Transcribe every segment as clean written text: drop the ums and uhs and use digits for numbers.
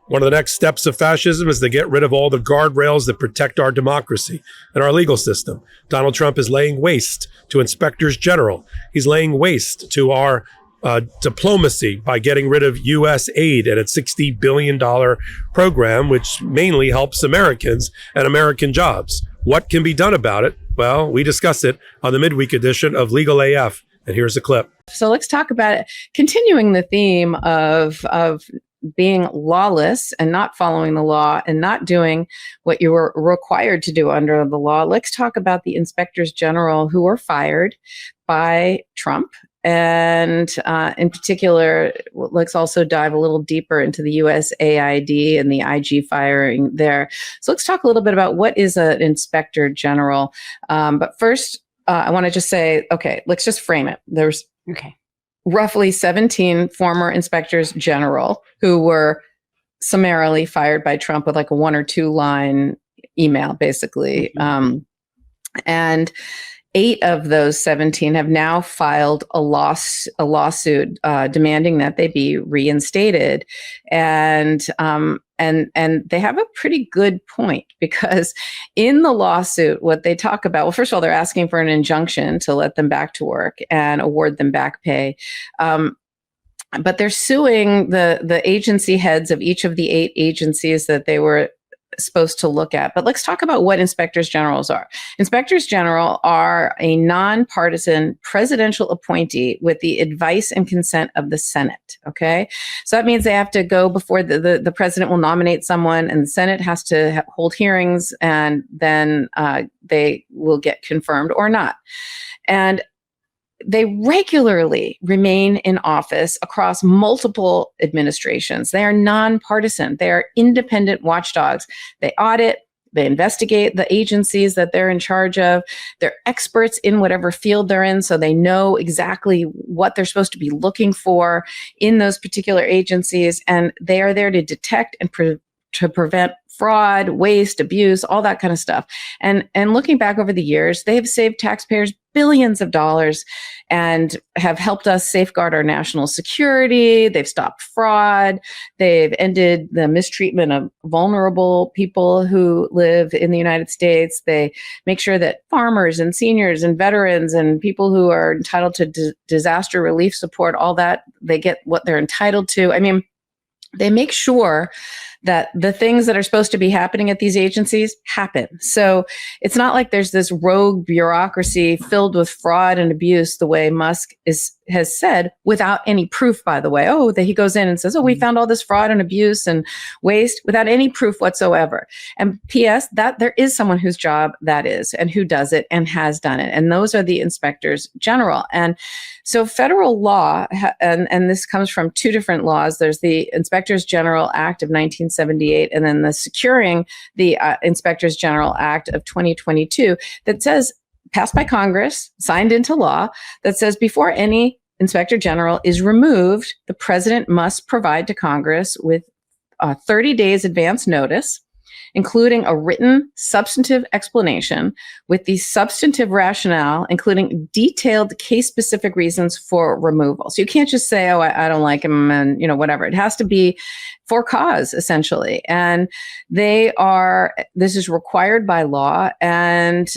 One of the next steps of fascism is to get rid of all the guardrails that protect our democracy and our legal system. Donald Trump is laying waste to inspectors general. He's laying waste to our diplomacy by getting rid of USAID and its $60 billion program, which mainly helps Americans and American jobs. What can be done about it? Well, we discuss it on the midweek edition of Legal AF. And here's a clip. So let's talk about it. Continuing the theme of being lawless and not following the law and not doing what you were required to do under the law. Let's talk about the inspectors general who were fired by Trump. And in particular, let's also dive a little deeper into the USAID and the IG firing there. So let's talk a little bit about what is an inspector general. But first, I want to just say, okay, let's just frame it. There's roughly 17 former inspectors general who were summarily fired by Trump with like a 1 or 2 line email, basically. And 8 of those 17 have now filed a lawsuit demanding that they be reinstated. And they have a pretty good point, because in the lawsuit, what they talk about, well, first of all, they're asking for an injunction to let them back to work and award them back pay. But they're suing the agency heads of each of the 8 agencies that they were supposed to look at. But let's talk about what inspectors generals are. Inspectors general are a nonpartisan presidential appointee with the advice and consent of the Senate. Okay. So that means they have to go before the president will nominate someone, and the Senate has to hold hearings, and then they will get confirmed or not. And they regularly remain in office across multiple administrations. They are nonpartisan. They are independent watchdogs. They audit, they investigate the agencies that they're in charge of. They're experts in whatever field they're in, so they know exactly what they're supposed to be looking for in those particular agencies. And they are there to detect and to prevent fraud, waste, abuse, all that kind of stuff. And looking back over the years, they've saved taxpayers billions of dollars and have helped us safeguard our national security. They've stopped fraud. They've ended the mistreatment of vulnerable people who live in the United States. They make sure that farmers and seniors and veterans and people who are entitled to disaster relief support, all that, they get what they're entitled to. I mean, they make sure that the things that are supposed to be happening at these agencies happen. So it's not like there's this rogue bureaucracy filled with fraud and abuse, the way Musk has said, without any proof, by the way. Oh, that he goes in and says, oh, we found all this fraud and abuse and waste, without any proof whatsoever. And P.S., that there is someone whose job that is, and who does it and has done it. And those are the inspectors general. And so federal law, and this comes from 2 different laws. There's the Inspectors General Act of 1978, and then the Securing the Inspectors General Act of 2022, that says, passed by Congress, signed into law, that says before any inspector general is removed, the president must provide to Congress with 30 days advance notice, including a written substantive explanation with the substantive rationale, including detailed case-specific reasons for removal. So you can't just say, oh, I don't like him and, whatever. It has to be for cause, essentially. And this is required by law. And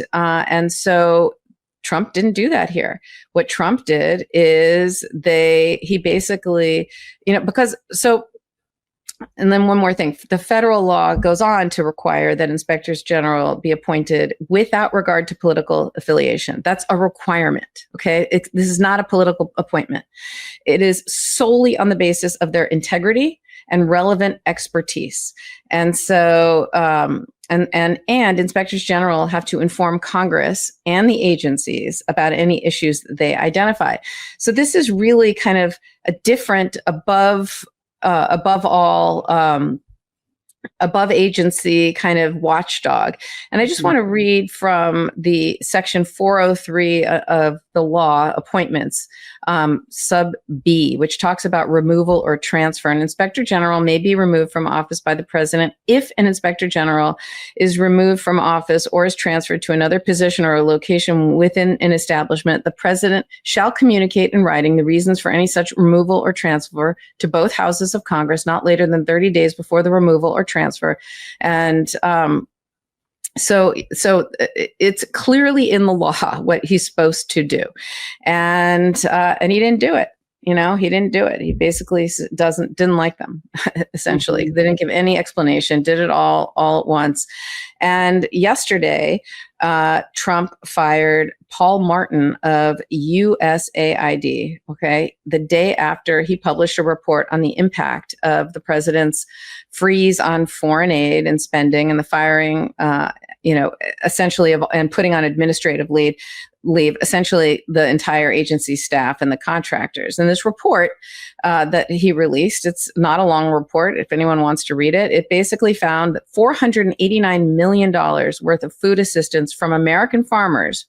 so Trump didn't do that here. What Trump did is he basically, and then one more thing, the federal law goes on to require that inspectors general be appointed without regard to political affiliation. That's a requirement, okay? This is not a political appointment. It is solely on the basis of their integrity and relevant expertise. And so, and inspectors general have to inform Congress and the agencies about any issues that they identify. So this is really kind of a different above agency kind of watchdog. And I just want to read from the section 403 of the law appointments, sub B, which talks about removal or transfer. An inspector general may be removed from office by the president if an inspector general is removed from office or is transferred to another position or a location within an establishment. The president shall communicate in writing the reasons for any such removal or transfer to both houses of Congress not later than 30 days before the removal or transfer. And so it's clearly in the law what he's supposed to do, and he didn't do it. He didn't do it. He basically didn't like them. Essentially, They didn't give any explanation. Did it all at once. And yesterday, Trump fired Paul Martin of USAID. Okay, the day after he published a report on the impact of the president's freeze on foreign aid and spending, and the firing, essentially, and putting on administrative leave essentially the entire agency staff and the contractors. And this report that he released, it's not a long report if anyone wants to read it. It basically found that $489 million worth of food assistance from American farmers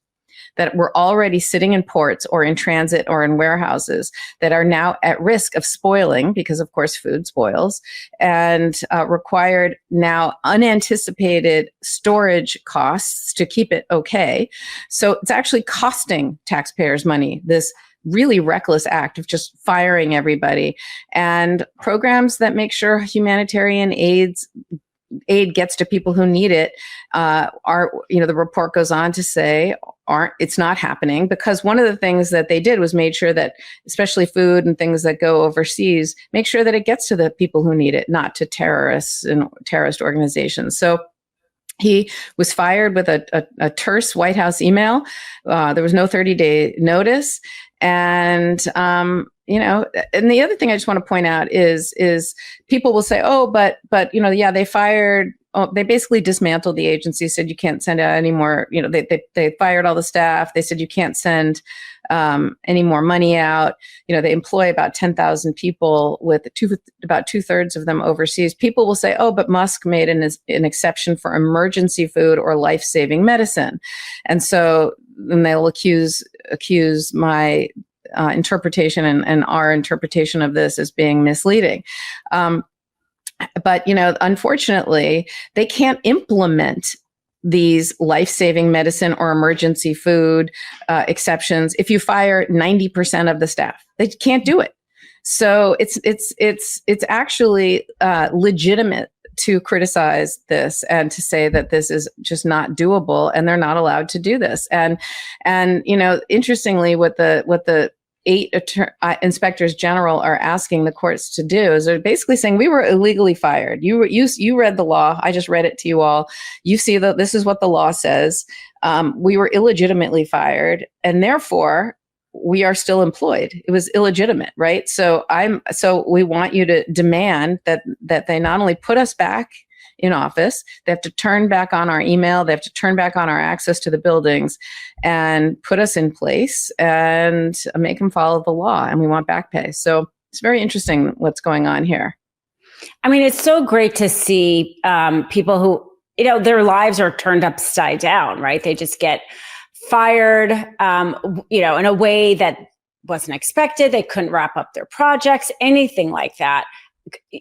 that were already sitting in ports or in transit or in warehouses that are now at risk of spoiling, because of course food spoils, and required now unanticipated storage costs to keep it okay. So it's actually costing taxpayers money, this really reckless act of just firing everybody. And programs that make sure humanitarian aid gets to people who need it the report goes on to say it's not happening, because one of the things that they did was made sure that, especially food and things that go overseas, make sure that it gets to the people who need it, not to terrorists and terrorist organizations. So he was fired with a terse White House email. There was no 30-day notice. And, and the other thing I just want to point out is people will say, oh, but they fired. Oh, they basically dismantled the agency, said you can't send out any more, they fired all the staff. They said you can't send any more money out. They employ about 10,000 people with about 2/3 of them overseas. People will say, oh, but Musk made an exception for emergency food or life-saving medicine. And so then they'll accuse my interpretation and our interpretation of this as being misleading. But, unfortunately, they can't implement these life-saving medicine or emergency food exceptions if you fire 90% of the staff. They can't do it. So it's actually legitimate to criticize this and to say that this is just not doable and they're not allowed to do this. And interestingly, what the 8 inspectors general are asking the courts to do is they're basically saying we were illegally fired. You read the law. I just read it to you all. You see that this is what the law says. We were illegitimately fired, and therefore we are still employed. It was illegitimate, right? So we want you to demand that they not only put us back in office, they have to turn back on our email, they have to turn back on our access to the buildings and put us in place and make them follow the law. And we want back pay. So it's very interesting what's going on here. I mean, it's so great to see people who, their lives are turned upside down, right? They just get fired, in a way that wasn't expected. They couldn't wrap up their projects, anything like that.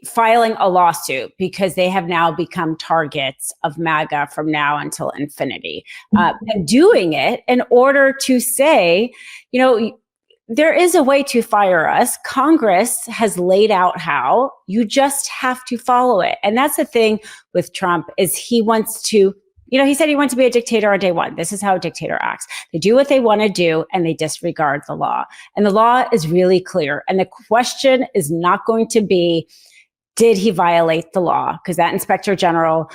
Filing a lawsuit because they have now become targets of MAGA from now until infinity, and doing it in order to say, there is a way to fire us. Congress has laid out how. You just have to follow it. And that's the thing with Trump is he wants to, he said he wants to be a dictator on day one. This is how a dictator acts. They do what they want to do and they disregard the law. And the law is really clear. And the question is not going to be, did he violate the law? Because that Inspector General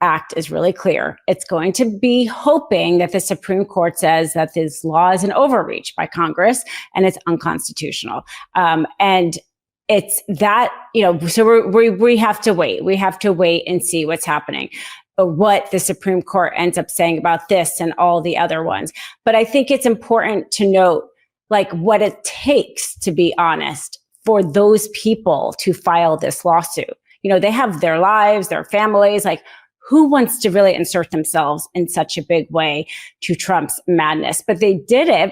Act is really clear. It's going to be hoping that the Supreme Court says that this law is an overreach by Congress and it's unconstitutional. And it's that, so we have to wait. We have to wait and see what's happening, what the Supreme Court ends up saying about this and all the other ones. But I think it's important to note, what it takes, to be honest, for those people to file this lawsuit. They have their lives, their families, who wants to really insert themselves in such a big way to Trump's madness? But they did it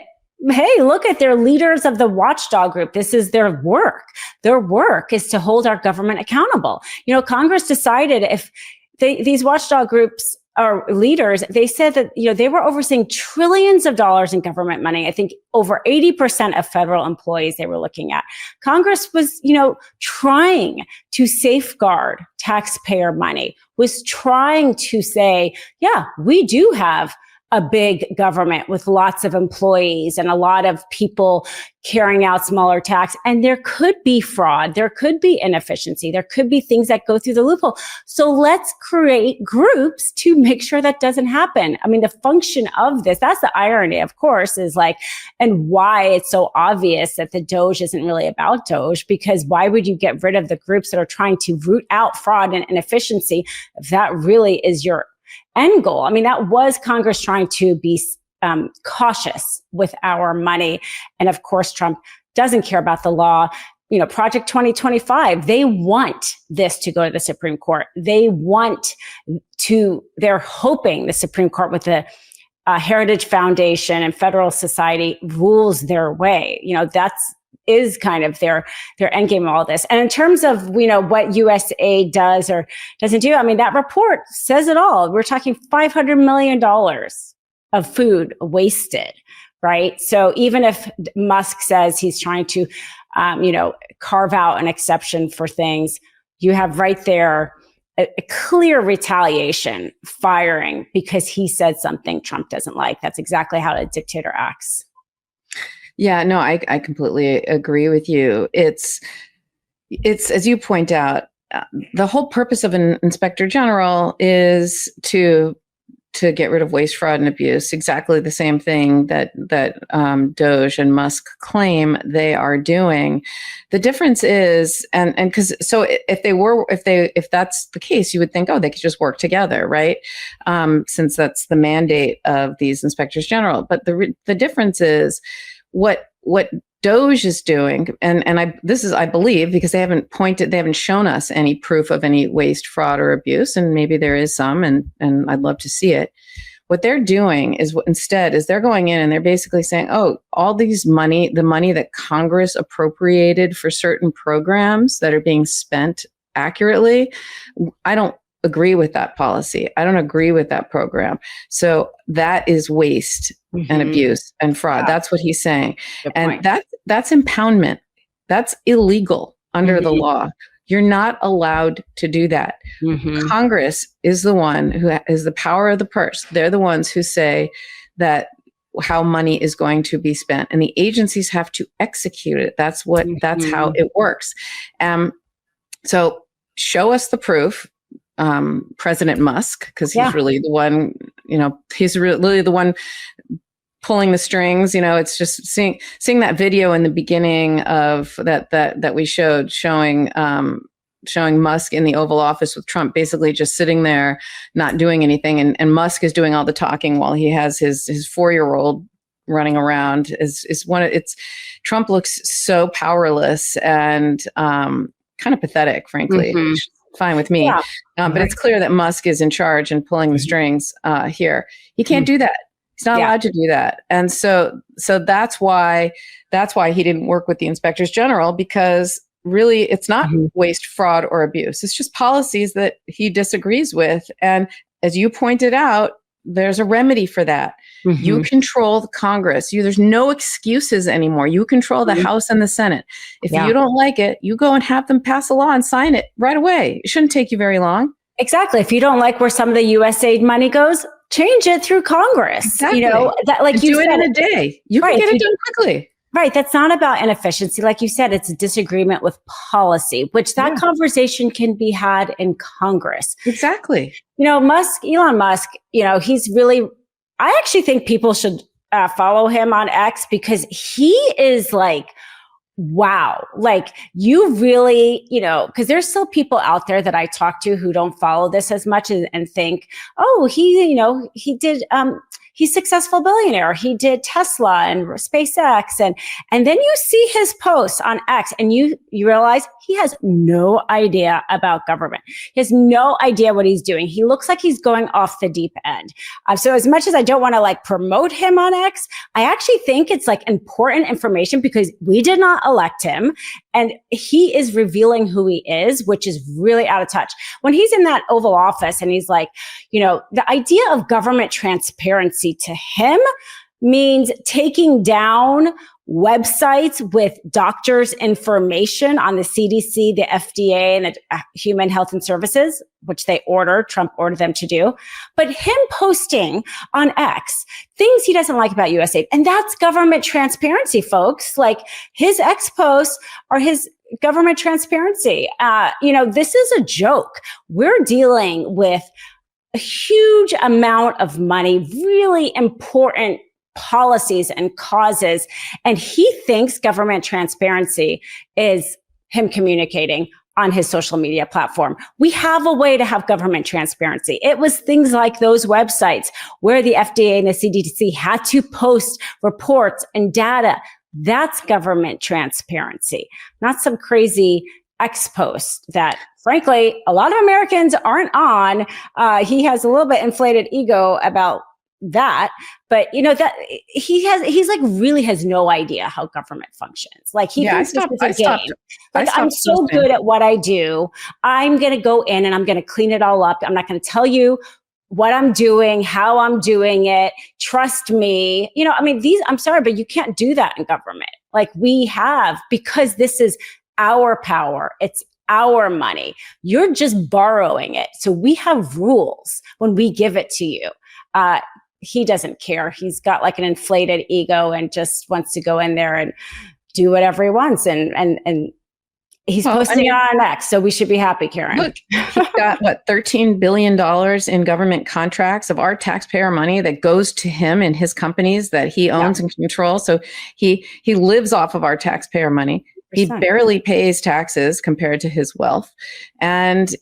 hey, look at their leaders of the watchdog group. This is their work. Their work is to hold our government accountable. Congress decided if these watchdog groups are leaders, they said that, they were overseeing trillions of dollars in government money. I think over 80% of federal employees they were looking at. Congress was, trying to safeguard taxpayer money, was trying to say, yeah, we do have a big government with lots of employees and a lot of people carrying out smaller tax. And there could be fraud. There could be inefficiency. There could be things that go through the loophole. So let's create groups to make sure that doesn't happen. I mean, the function of this, that's the irony, of course, is like, and why it's so obvious that the Doge isn't really about Doge, because why would you get rid of the groups that are trying to root out fraud and inefficiency if that really is your end goal? I mean, that was Congress trying to be cautious with our money. And of course, Trump doesn't care about the law. Project 2025, they want this to go to the Supreme Court. They're hoping the Supreme Court with the Heritage Foundation and Federal Society rules their way. Is kind of their end game of all this. And in terms of, what USAID does or doesn't do, I mean, that report says it all. We're talking $500 million of food wasted, right? So even if Musk says he's trying to, carve out an exception for things, you have right there a clear retaliation, firing because he said something Trump doesn't like. That's exactly how a dictator acts. Yeah, no, I completely agree with you. It's as you point out, the whole purpose of an inspector general is to get rid of waste, fraud, and abuse. Exactly the same thing that Doge and Musk claim they are doing. The difference is, and because if that's the case, you would think, oh, they could just work together, right? Since that's the mandate of these inspectors general. But the difference is what Doge is doing, and I believe, because they haven't shown us any proof of any waste, fraud, or abuse, and maybe there is some, and I'd love to see it. What they're doing is they're going in and they're basically saying, oh, all the money that Congress appropriated for certain programs that are being spent accurately, I don't agree with that policy. I don't agree with that program. So that is waste and abuse and fraud. Yeah. That's what he's saying. And that's impoundment. That's illegal under the law. You're not allowed to do that. Congress is the one who is the power of the purse. They're the ones who say that how money is going to be spent, and the agencies have to execute it. That's how it works. So show us the proof. President Musk, because he's really the one, he's really the one pulling the strings. It's just seeing that video in the beginning of that we showing Musk in the Oval Office with Trump basically just sitting there not doing anything, and Musk is doing all the talking while he has his 4-year-old running around. Trump looks so powerless and kind of pathetic, frankly. Fine with me. But it's clear that Musk is in charge and pulling the strings here. He can't do that. He's not allowed to do that. And so that's why he didn't work with the inspectors general, because really it's not waste, fraud, or abuse. It's just policies that he disagrees with. And as you pointed out, there's a remedy for that. You control the Congress. There's no excuses anymore. You control the House and the Senate. If you don't like it, you go and have them pass a law and sign it right away. It shouldn't take you very long. Exactly. If you don't like where some of the USAID money goes, change it through Congress. Exactly. That, like you do said, it in a day. You can get it done quickly. Right. That's not about inefficiency. Like you said, it's a disagreement with policy, which that conversation can be had in Congress. Exactly. Elon Musk, he's really, I actually think people should follow him on X, because he is like, wow, like you really, because there's still people out there that I talk to who don't follow this as much and think, oh, he did, he's a successful billionaire. He did Tesla and SpaceX. And then you see his posts on X and you realize he has no idea about government. He has no idea what he's doing. He looks like he's going off the deep end. So as much as I don't want to like promote him on X, I actually think it's like important information because we did not elect him and he is revealing who he is, which is really out of touch. When he's in that Oval Office and he's like, the idea of government transparency to him means taking down websites with doctors' information on the CDC, the FDA, and the Human Health and Services, which Trump ordered them to do. But him posting on X things he doesn't like about USAID, and that's government transparency, folks. Like his X posts are his government transparency. This is a joke. We're dealing with a huge amount of money, really important policies and causes. And he thinks government transparency is him communicating on his social media platform. We have a way to have government transparency. It was things like those websites where the FDA and the CDC had to post reports and data. That's government transparency, not some crazy X post that, frankly, a lot of Americans aren't on. He has a little bit inflated ego about that, but that he's like really has no idea how government functions. Like he thinks this is a game. Like I'm so good at what I do. I'm going to go in and I'm going to clean it all up. I'm not going to tell you what I'm doing, how I'm doing it. Trust me. I'm sorry, but you can't do that in government. Like we have, because this is our power. It's our money. You're just borrowing it. So we have rules when we give it to you. He doesn't care. He's got like an inflated ego and just wants to go in there and do whatever he wants. And he's posting it on X. So we should be happy, Karen. Look, he's got $13 billion in government contracts of our taxpayer money that goes to him and his companies that he owns and controls. So he lives off of our taxpayer money. He barely pays taxes compared to his wealth. And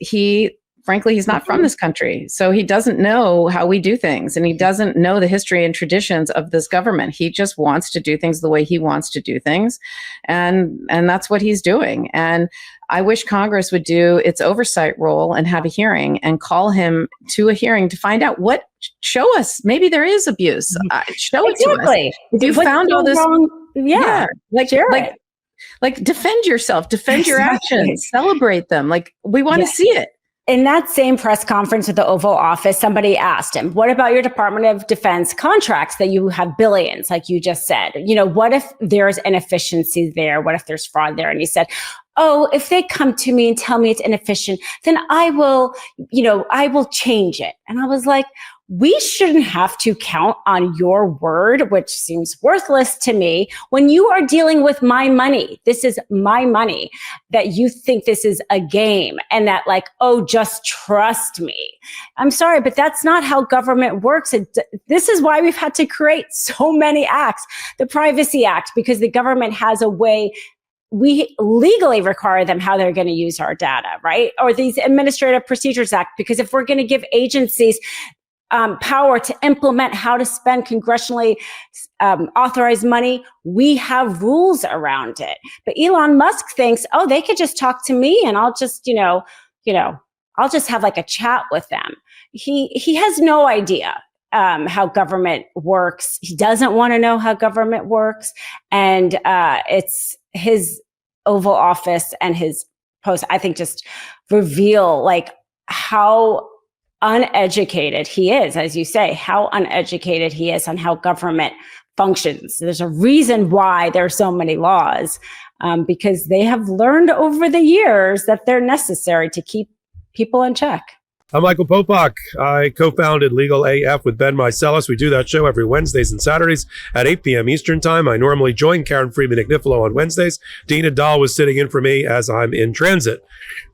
frankly, he's not from this country. So he doesn't know how we do things. And he doesn't know the history and traditions of this government. He just wants to do things the way he wants to do things. And that's what he's doing. And I wish Congress would do its oversight role and have a hearing and call him to a hearing to find out show us, maybe there is abuse. Show it to us. If you found all this. Like defend yourself, defend your actions, celebrate them. Like we want to see it. In that same press conference at the Oval Office, somebody asked him, what about your Department of Defense contracts that you have billions, like you just said? What if there's inefficiency there? What if there's fraud there? And he said, if they come to me and tell me it's inefficient, then I will change it. And I was like, we shouldn't have to count on your word, which seems worthless to me, when you are dealing with my money. This is my money, that you think this is a game and that just trust me. I'm sorry, but that's not how government works. This is why we've had to create so many acts, the Privacy Act, because the government has a way. We legally require them how they're going to use our data, right? Or these Administrative Procedures Act, because if we're going to give agencies power to implement how to spend congressionally authorized money, we have rules around it. But Elon Musk thinks, they could just talk to me and I'll just, I'll just have like a chat with them. He has no idea how government works. He doesn't want to know how government works. And it's his Oval Office and his post, I think, just reveal how uneducated he is, as you say, how uneducated he is on how government functions. There's a reason why there are so many laws, because they have learned over the years that they're necessary to keep people in check. I'm Michael Popok. I co-founded Legal AF with Ben Mycelis. We do that show every Wednesdays and Saturdays at 8 p.m. Eastern Time. I normally join Karen Friedman Agnifilo on Wednesdays. Dina was sitting in for me as I'm in transit.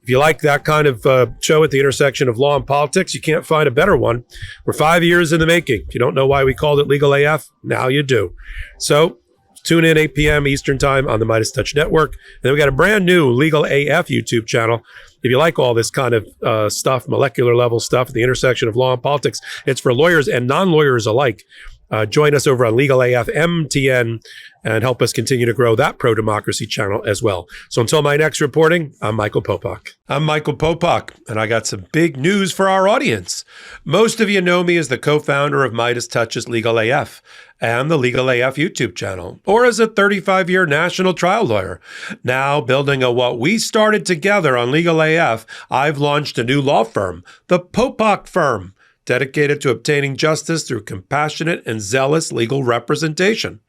If you like that kind of show at the intersection of law and politics, you can't find a better one. We're 5 years in the making. If you don't know why we called it Legal AF, now you do. So tune in 8 p.m. Eastern Time on the Midas Touch Network. And then we got a brand new Legal AF YouTube channel. If you like all this kind of stuff, molecular level stuff, the intersection of law and politics, it's for lawyers and non-lawyers alike. Join us over on Legal AF MTN and help us continue to grow that pro-democracy channel as well. So until my next reporting, I'm Michael Popok. I'm Michael Popok, and I got some big news for our audience. Most of you know me as the co-founder of Midas Touch's Legal AF and the Legal AF YouTube channel, or as a 35-year national trial lawyer. Now, building on what we started together on Legal AF, I've launched a new law firm, the Popok Firm, dedicated to obtaining justice through compassionate and zealous legal representation.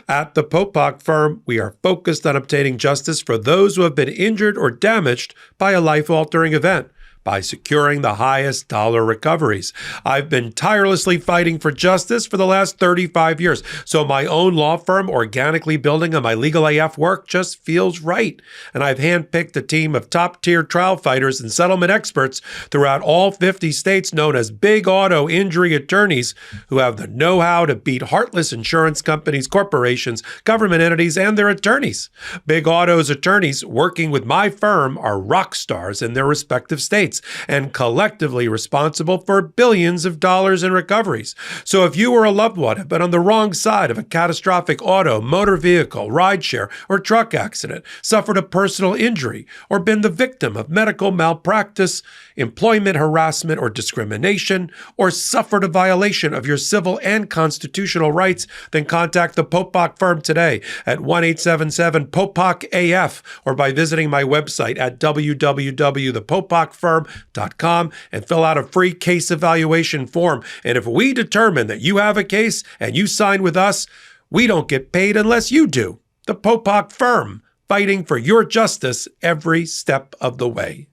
At the Popok Firm, we are focused on obtaining justice for those who have been injured or damaged by a life-altering event, by securing the highest dollar recoveries. I've been tirelessly fighting for justice for the last 35 years, so my own law firm organically building on my Legal AF work just feels right. And I've handpicked a team of top-tier trial fighters and settlement experts throughout all 50 states known as big auto injury attorneys who have the know-how to beat heartless insurance companies, corporations, government entities, and their attorneys. Big Auto's attorneys working with my firm are rock stars in their respective states and collectively responsible for billions of dollars in recoveries. So if you or a loved one have been on the wrong side of a catastrophic auto, motor vehicle, rideshare, or truck accident, suffered a personal injury, or been the victim of medical malpractice, employment harassment or discrimination, or suffered a violation of your civil and constitutional rights, then contact the Popok Firm today at 1-877-POPOK-AF or by visiting my website at www.thepopokfirm.com and fill out a free case evaluation form. And if we determine that you have a case and you sign with us, we don't get paid unless you do. The Popok Firm, fighting for your justice every step of the way.